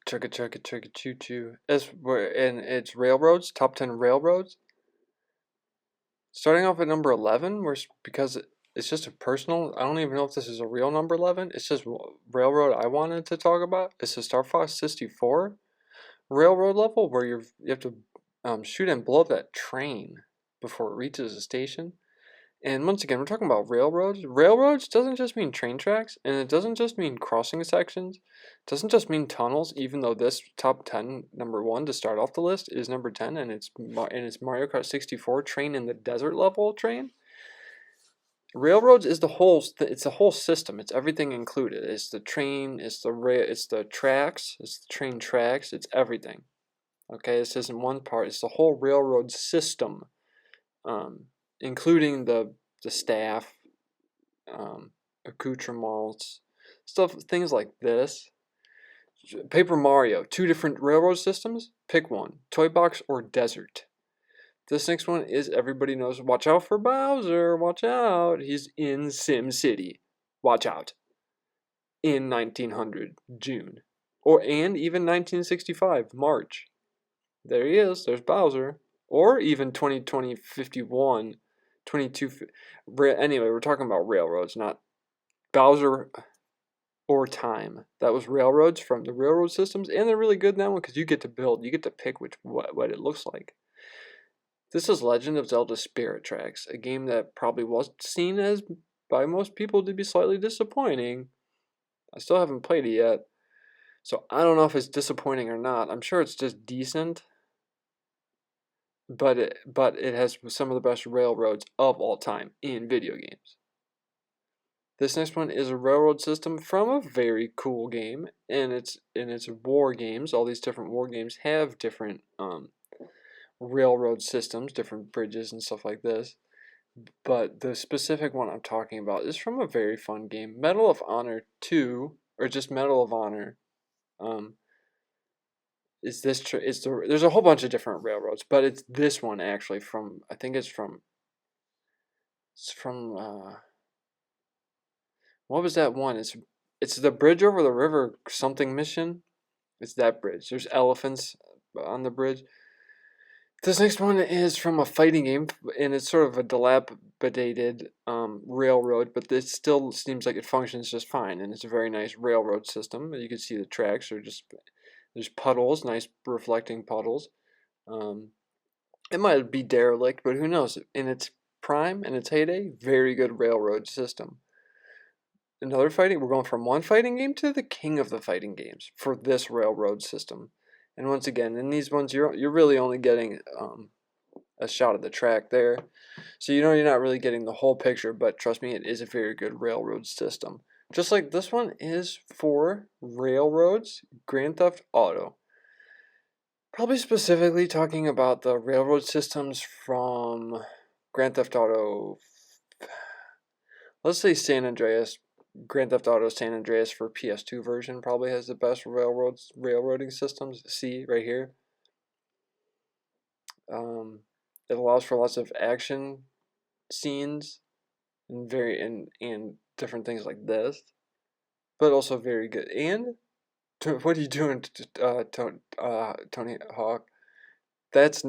chugga choo choo. And it's railroads, top 10 railroads. Starting off at number 11, because it's just a personal. I don't even know if this is a real number 11. It's just railroad I wanted to talk about. It's the Star Fox 64 railroad level where you have to shoot and blow up that train before it reaches a station. And once again, we're talking about railroads. Railroads doesn't just mean train tracks, and it doesn't just mean crossing sections. It doesn't just mean tunnels, even though this top 10, number 1 to start off the list is number 10, and it's Mario Kart 64 train in the desert level train. Railroads is it's the whole system. It's everything included. It's the train, it's the tracks, it's the train tracks, it's everything. Okay, this isn't one part, it's the whole railroad system. Including the staff, accoutrements, things like this. Paper Mario, 2 different railroad systems. Pick one, toy box or desert. This next one is everybody knows. Watch out for Bowser. Watch out. He's in Sim City. Watch out. In 1900 June, and even 1965 March. There he is. There's Bowser. Or even 2020 51. 22. Anyway, we're talking about railroads, not Bowser or Time. That was railroads from the railroad systems, and they're really good in that one because you get to build, you get to pick what it looks like. This is Legend of Zelda Spirit Tracks, a game that probably was seen as by most people to be slightly disappointing. I still haven't played it yet, so I don't know if it's disappointing or not. I'm sure it's just decent. But it has some of the best railroads of all time in video games. This next one is a railroad system from a very cool game, and it's war games. All these different war games have different railroad systems, different bridges and stuff like this. But the specific one I'm talking about is from a very fun game, Medal of Honor 2, or just Medal of Honor. There's a whole bunch of different railroads, but it's this one actually from, I think it's from what was that one? It's the bridge over the river something mission. It's that bridge. There's elephants on the bridge. This next one is from a fighting game, and it's sort of a dilapidated railroad, but it still seems like it functions just fine, and it's a very nice railroad system. You can see the tracks are just, there's puddles, nice reflecting puddles. It might be derelict, but who knows? In its prime, in its heyday, very good railroad system. We're going from one fighting game to the king of the fighting games for this railroad system. And once again, in these ones, you're really only getting a shot of the track there. So you're not really getting the whole picture, but trust me, it is a very good railroad system. Just like this one is for railroads, Grand Theft Auto. Probably specifically talking about the railroad systems from Grand Theft Auto, let's say San Andreas. Grand Theft Auto San Andreas for PS2 version probably has the best railroading systems. See right here. It allows for lots of action scenes and different things like this, but also very good. And what are you doing, Tony Hawk?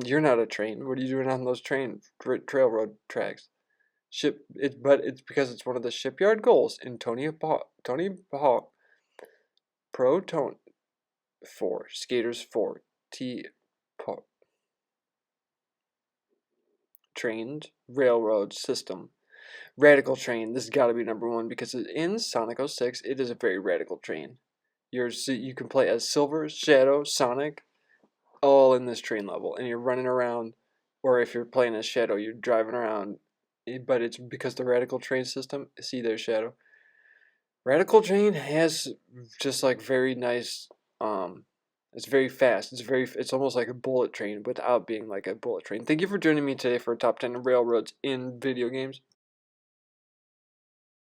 You're not a train. What are you doing on those railroad tracks? But it's because it's one of the shipyard goals in Tony Hawk Pro Tone 4 Skaters 4 trained railroad system. Radical train. This has got to be number 1 because in Sonic 06 it is a very radical train. You can play as Silver, Shadow, Sonic, all in this train level, and you're running around, or if you're playing as Shadow, you're driving around. But it's because the Radical Train system, see their Shadow. Radical Train has just like very nice, it's very fast. It's almost like a bullet train without being like a bullet train. Thank you for joining me today for Top 10 Railroads in video games.